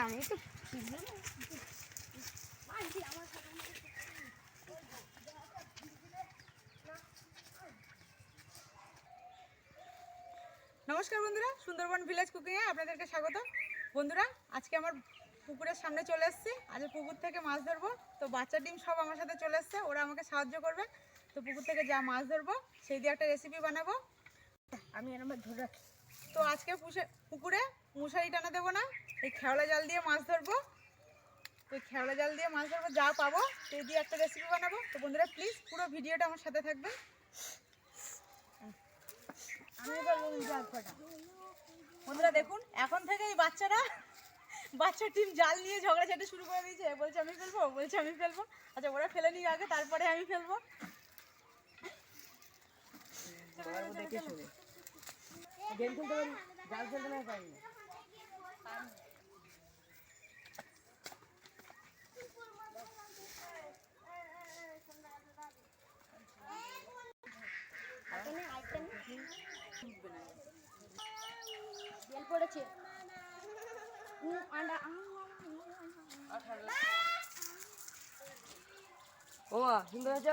আমি তো নমস্কার বন্ধুরা, সুন্দরবন ভিলেজ কুকিংয়ে আপনাদেরকে স্বাগত। বন্ধুরা, আজকে আমার পুকুরের সামনে চলে এসেছি। আজ পুকুর থেকে মাছ ধরবো। তো বাচ্চা ডিম সব আমার সাথে চলে এসছে, ওরা আমাকে সাহায্য করবে। তো পুকুর থেকে যা মাছ ধরবো সেই দিয়ে একটা রেসিপি বানাবো। আমি আমার ধরে রাখি। তো আজকে পুকুরে মশারি টানা দেবো না, এই খেওলা জাল দিয়ে মাছ ধরবো। তো খেওলা জাল দিয়ে মাছ ধরবো, যা পাবো সেই দিয়ে একটা রেসিপি বানাবো। তো বন্ধুরা প্লিজ পুরো ভিডিওটা আমার সাথে থাকবে। বন্ধুরা দেখুন, এখন থেকে এই বাচ্চা টিম জাল নিয়ে ঝগড়াঝাটি শুরু করে দিয়েছে। বলছে আমি ফেলবো। আচ্ছা, ওরা ফেলে নিয়ে আগে, তারপরে আমি ফেলবো। পড়েছে ও সুন্দর আছে।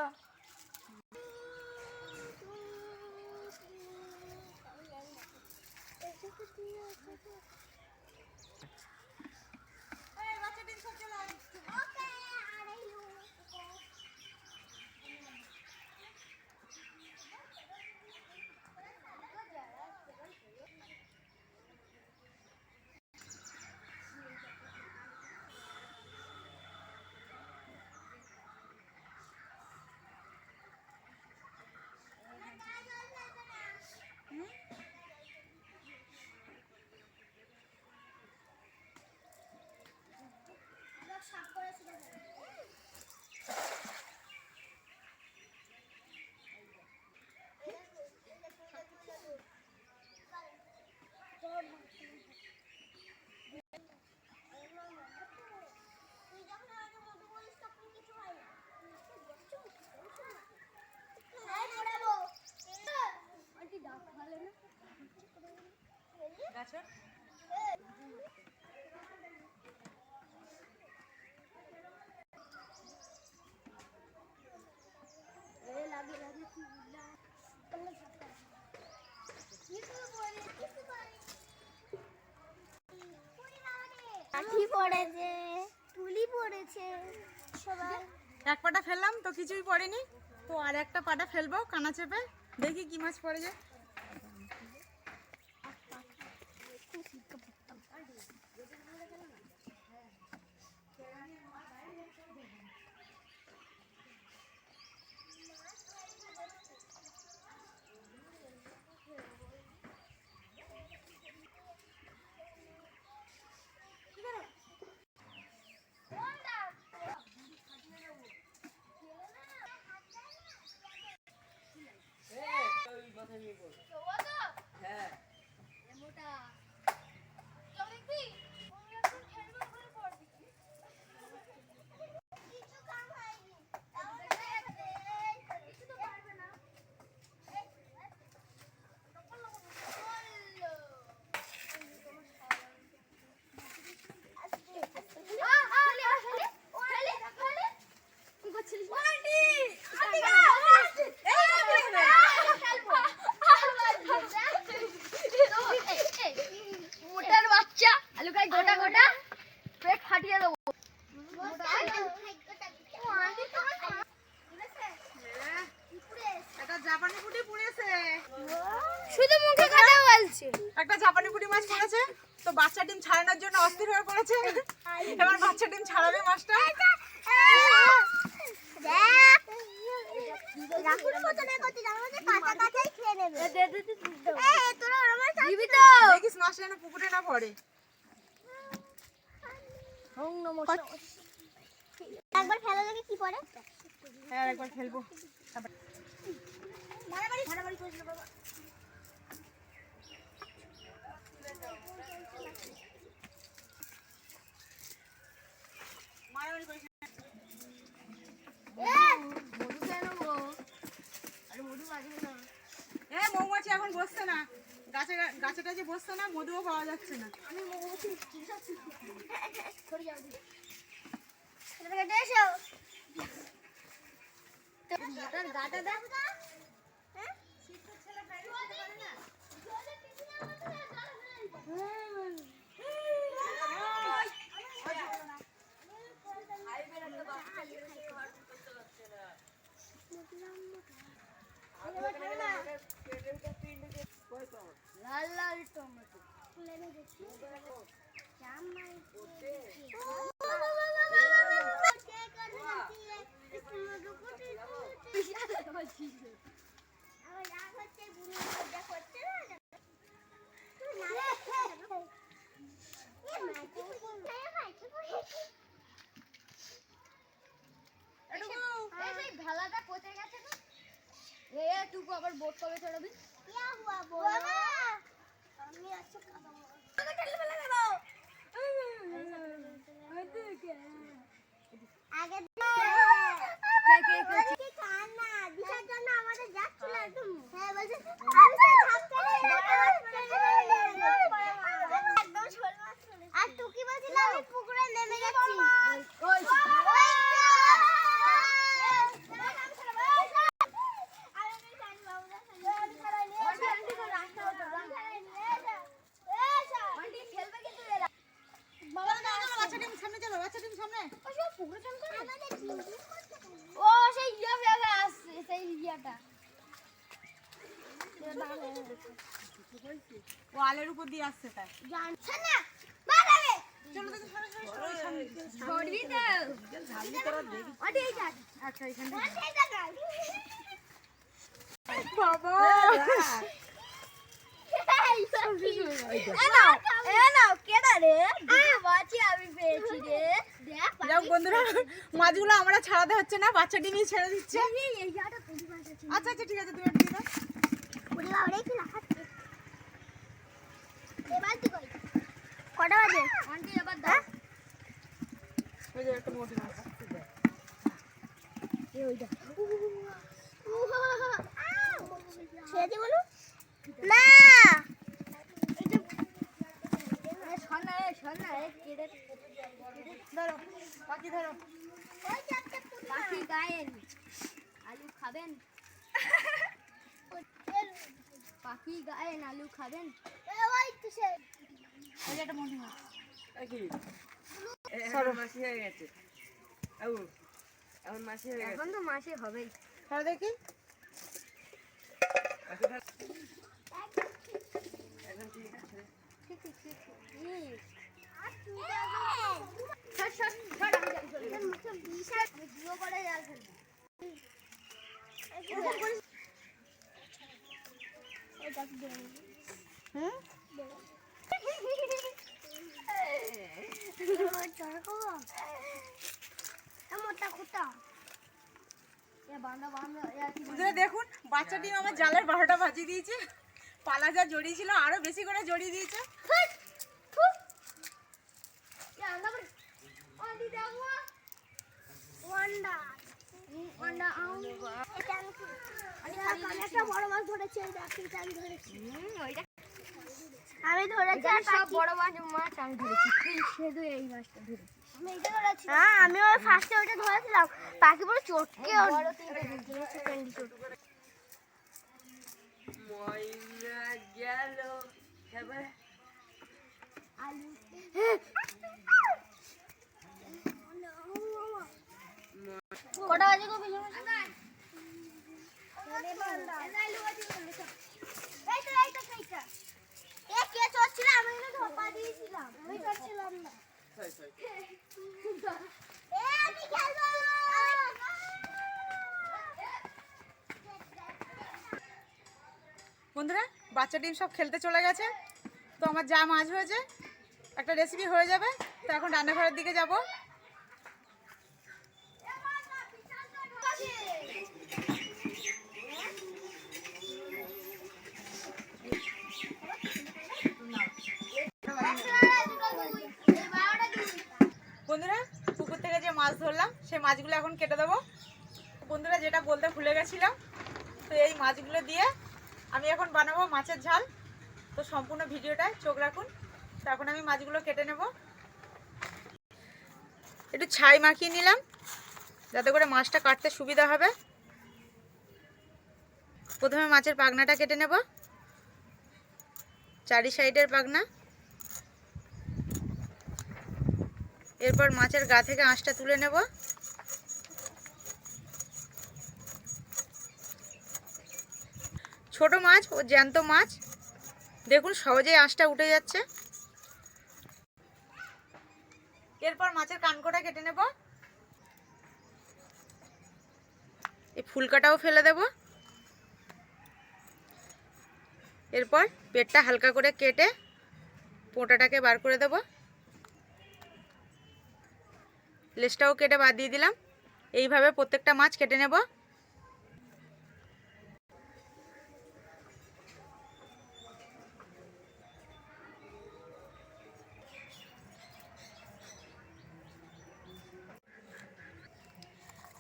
এক পাটা ফেললাম তো কিছুই পড়েনি। তো আর একটা পাটা ফেলবো কানা চেপে, দেখি কি মাছ পড়ে যায়। একটা জাপানি পুঁটি মাছ পড়েছে। তো বাচ্চা ডিম ছাড়ানোর জন্য অস্থির হয়ে পড়েছে। এবার বাচ্চা ডিম ছাড়াবে মাছটা। দেখিস মাছটা যেন পুকুরে না পড়ে। একবার খেলা লাগে কি পড়ে? হ্যাঁ, একবার খেলবো। মৌমাছি এখন বসছে না, গাছে গাছেটা যে বসছে না, মধুও পাওয়া যাচ্ছে না। আমি মৌমাছি গাটা দেখ লাল লাল টমেটো ভেলাটা কোথায় গেছে তো তুই আবার বোট কবে চড়াবি আমি আজকে আগে কান্না দিশার জন্য আমাদের যাচ্ছিল একদম হ্যাঁ বলছে আমি তো ছাপ করে একদম ছোট মাছ আর তুই কি বলছিস আমি পুকুরে নেমে যাচ্ছি ও সেই ইয়া আসছে সেই ইয়াটা ও আলের উপর দিয়ে আসছে তাই জানছ না বাবারে চলো দেখি সরো ছড়বি তো ঝালি তোরা দেখি ওই যা আচ্ছা এখানে ওই যা বাবা বন্ধুরা মাছগুলো আমরা ছাড়াতে হচ্ছে না, বাচ্চা ডিমই ছেড়ে দিচ্ছে। আচ্ছা আচ্ছা ঠিক আছে, তুমি দিয়ে দাও। কটা বাজে আন্টি এবার দাও ওই যে একটা মোটি মাছ ছেড়ে বলো না ধরো বাকি ধরো পাখি গায়েন আলু খাবেন পাখি গায়েন আলু খাবেন ওই তো সে ওই যে একটা মোটি মাছ সরো মাসি হয়ে গেছে এখন মাসি হয়ে গেছে এখন তো মাসে হবেই ধরো দেখি এখন ঠিক আছে দেখুন বাচ্চা ডিম আমার জালের 12টা ভাজিয়ে দিয়েছে, পালা যা জড়িয়ে ছিল আরো বেশি করে জড়িয়ে দিয়েছে। বড় মাছ ধরেছি আমি ধরেছি সব বড় মাছ আমি ধরেছি শুধু এই মাছটা ধরেছি হ্যাঁ আমি ওই ফার্স্টে ওইটা ধরেছিলাম পাখি পুরো চটকে গেল এবার কটা বাজে গো আমি চড়ছিলাম না বন্ধুরা বাচ্চা ডিম সব খেলতে চলে গেছে, তো আমার যা মাছ হয়েছে একটা রেসিপি হয়ে যাবে, তো এখন রান্নাঘরের দিকে যাব। বন্ধুরা পুকুর থেকে যে মাছ ধরলাম সেই মাছগুলো এখন কেটে দেবো। বন্ধুরা যেটা বলতে ভুলে গেছিলাম, তো এই মাছগুলো দিয়ে আমি এখন বানাবো মাছের ঝাল। তো সম্পূর্ণ ভিডিওটায় চোখ রাখুন। তো এখন আমি মাছগুলো কেটে নেব। একটু ছাই মাখিয়ে নিলাম যাতে করে মাছটা কাটতে সুবিধা হবে। প্রথমে মাছের পাখনাটা কেটে নেব, চারি সাইডের পাখনা। এরপর মাছের গা থেকে আঁশটা তুলে নেব। ছোট মাছ ও জ্যান্ত মাছ, দেখুন সহজেই আঁশটা উঠে যাচ্ছে। এরপর মাছের কানকোটা কেটে নেব। এই ফুলকাটাও ফেলে দেব। এরপর পেটটা হালকা করে কেটে পোঁটাটাকে বার করে দেব। লেজটাও কেটে বাদ দিয়ে দিলাম। এইভাবে প্রত্যেকটা মাছ কেটে নেব।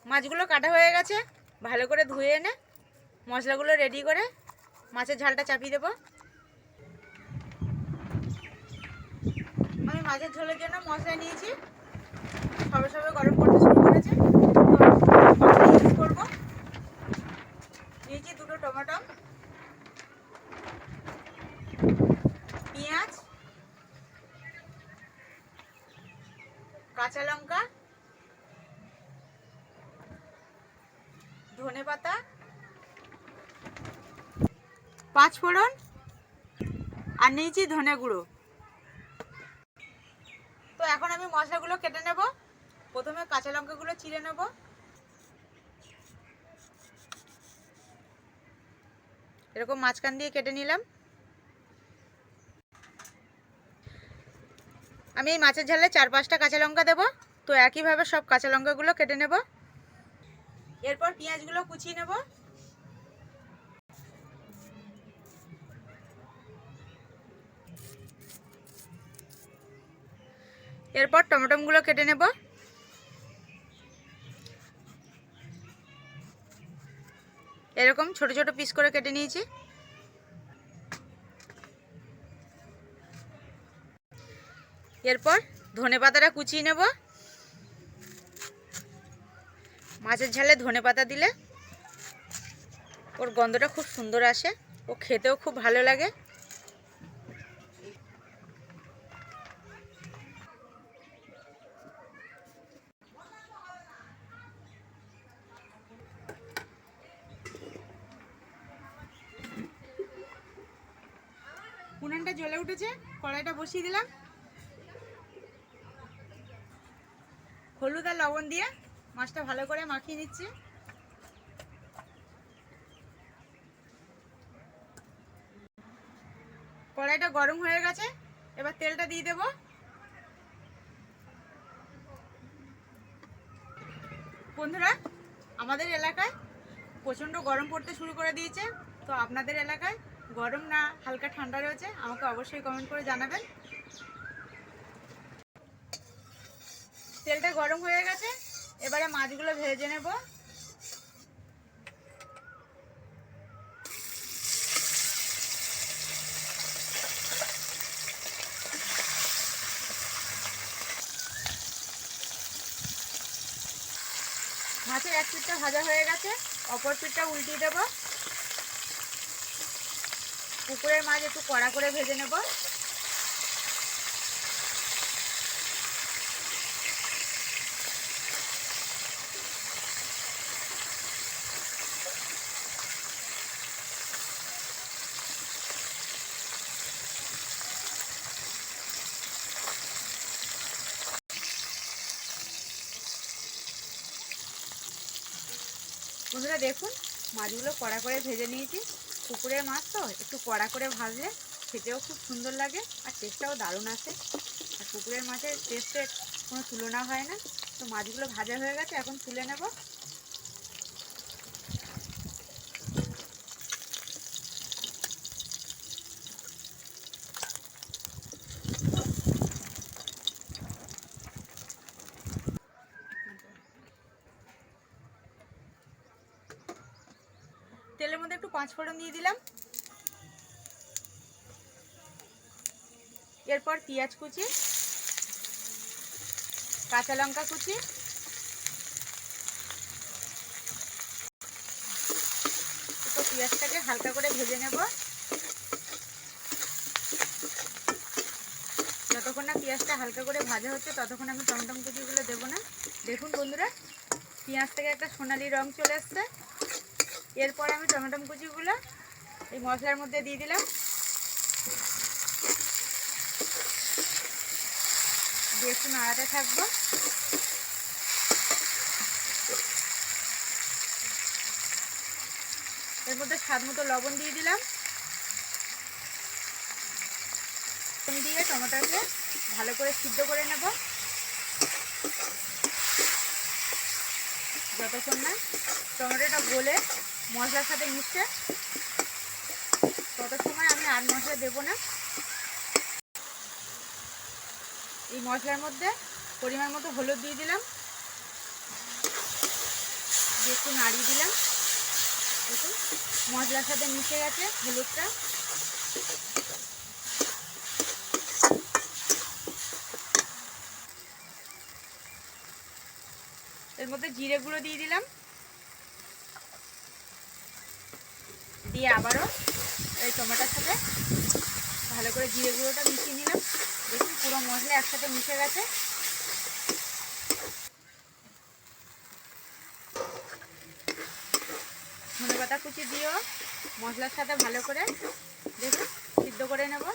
মাছগুলো কাটা হয়ে গেছে। ভালো করে ধুয়ে এনে মশলাগুলো রেডি করে মাছের ঝালটা চাপিয়ে দেব। আমি মাছের ঝোলের জন্য মশলা নিয়েছি, সবে সবে গরম করতে শুরু করেছে। ইউজ করবো। নিয়েছি 2টো টমেটো, পেঁয়াজ, কাঁচা লঙ্কা, ধনেপাতা, 5 ফোড়ন আর নিয়েছি ধনে গুঁড়ো। তো এখন আমি মশলাগুলো কেটে নেব। প্রথমে কাঁচা লঙ্কাগুলো চিড়ে নেব। এরকম মাঝখান দিয়ে কেটে নিলাম। আমি এই মাছের ঝালে 4-5টা কাঁচা লঙ্কা দেব। তো একইভাবে সব কাঁচা লঙ্কাগুলো কেটে নেব। এরপর পেঁয়াজগুলো কুচিয়ে নেব। এরপর টমেটোগুলো কেটে নেব। এরকম ছোট ছোট পিস করে কেটে নিয়েছি। এরপর ধনেপাতাটা কুচিয়ে নেব। মাছের ঝালে ধনেপাতা দিলে ওর গন্ধটা খুব সুন্দর আসে, ও খেতেও খুব ভালো লাগে। উনুনটা জ্বলে উঠেছে, কড়াইটা বসিয়ে দিলাম। হলুদ আর লবণ দিয়ে মাছটা ভালো করে মাখিয়ে নিচ্ছি। কড়াইটা গরম হয়ে গেছে, এবার তেলটা দিয়ে দেব। বন্ধুরা, আমাদের এলাকায় প্রচণ্ড গরম পড়তে শুরু করে দিয়েছে। তো আপনাদের এলাকায় গরম না হালকা ঠান্ডা রয়েছে আমাকে অবশ্যই কমেন্ট করে জানাবেন। তেলটা গরম হয়ে গেছে, এবারে মাছগুলো ভেজে নেব। মাছের এক পিঠটা ভাজা হয়ে গেছে, অপর পিঠটা উল্টিয়ে দেব। পুকুরের মাছ একটু কড়া করে ভেজে নেব। বন্ধুরা দেখুন, মাছগুলো কড়া করে ভেজে নিয়েছি। পুকুরের মাছ তো একটু কড়া করে ভাজলে খেতেও খুব সুন্দর লাগে আর টেস্টটাও দারুণ আসে। আর পুকুরের মাছের টেস্টের কোনো তুলনা হয় না। তো মাছগুলো ভাজা হয়ে গেছে, এখন তুলে নেব। তেলের মধ্যে একটু 5 ফোড়ন দিয়ে দিলাম। এরপর পেঁয়াজ কুচি, কাঁচা লঙ্কা কুচি, তো পেঁয়াজটাকে হালকা করে ভেজে নেব। যতক্ষণ না পেঁয়াজটা হালকা করে ভাজা হচ্ছে ততক্ষণ আমি টমেটো কুচিগুলো দেবো না। দেখুন বন্ধুরা, পেঁয়াজ থেকে একটা সোনালি রং চলে এসছে। এরপর আমি টমেটো কুচিগুলো এই মশলার মধ্যে দিয়ে দিলাম, দিয়ে একটু নাড়াতে থাকবো। এর মধ্যে স্বাদ মতো লবণ দিয়ে দিলাম, দিয়ে টমেটোকে ভালো করে সিদ্ধ করে নেব যতক্ষণ না টমেটোটা গলে মশলার সাথে মিশছে। তত সময় আমি আর মশলা দেবো না। এই মশলার মধ্যে পরিমাণ মতো হলুদ দিয়ে দিলাম, দিয়ে একটু নাড়িয়ে দিলাম। দেখুন মশলার সাথে মিশে গেছে হলুদটা। এর মধ্যে জিরে গুঁড়ো দিয়ে দিলাম, দিয়ে আবারও এই টমেটোর সাথে ভালো করে জিরে গুঁড়োটা মিশিয়ে নিলাম। দেখুন পুরো মশলা একসাথে মিশে গেছে। ধনেপাতা কুচি দিয়েও মশলার সাথে ভালো করে দেখুন সিদ্ধ করে নেব।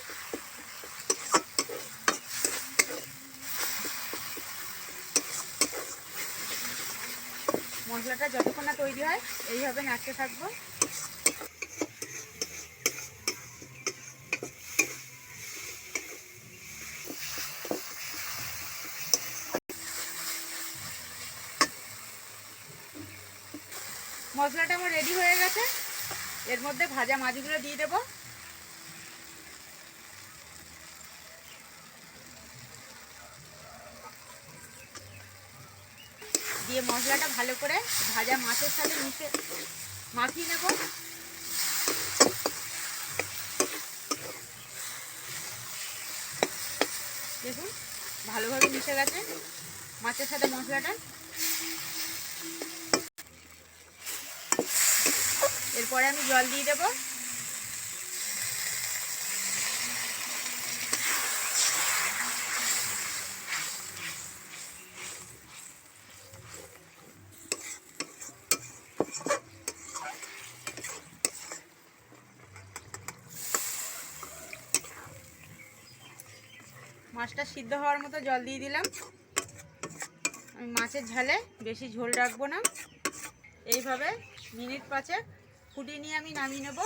মশলাটা যতক্ষণ না তৈরি হয় এইভাবে নাড়তে থাকবো। মশলাটা আমার রেডি হয়ে গেছে। এর মধ্যে ভাজা মাছগুলো দিয়ে দেবো। দিয়ে মশলাটা ভালো করে ভাজা মাছের সাথে মাখিয়ে নেব। দেখুন ভালোভাবে মিশে গেছে মাছের সাথে মশলাটা। এরপরে আমি জল দিয়ে দেবো। মাছটা সিদ্ধ হওয়ার মতো জল দিয়ে দিলাম। আমি মাছের ঝালে বেশি ঝোল রাখবো না। এইভাবে মিনিট 5 ফুটিয়ে নিয়ে আমি নামিয়ে নেব।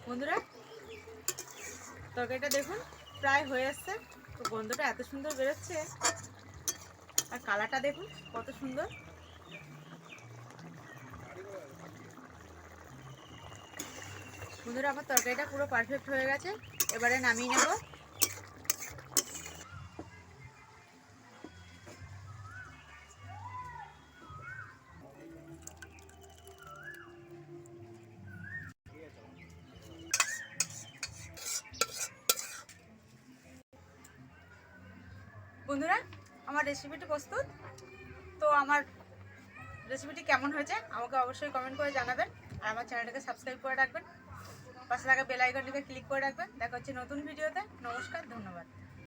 বন্ধুরা তরকারিটা দেখুন প্রায় হয়ে আসছে। তো গন্ধটা এত সুন্দর বেরোচ্ছে, আর কালারটা দেখুন কত সুন্দর। বন্ধুরা আমার তরকারিটা পুরো পারফেক্ট হয়ে গেছে। এবারে নামিয়ে নেব। বন্ধুরা আমার রেসিপিটি প্রস্তুত। তো আমার রেসিপিটি কেমন হয়েছে আমাকে অবশ্যই কমেন্ট করে জানাবেন, আর আমার চ্যানেলটাকে সাবস্ক্রাইব করে রাখবেন। পাশে থাকা বেল আইকনটিকে ক্লিক করে রাখবেন। দেখা হচ্ছে নতুন ভিডিওতে। নমস্কার, ধন্যবাদ।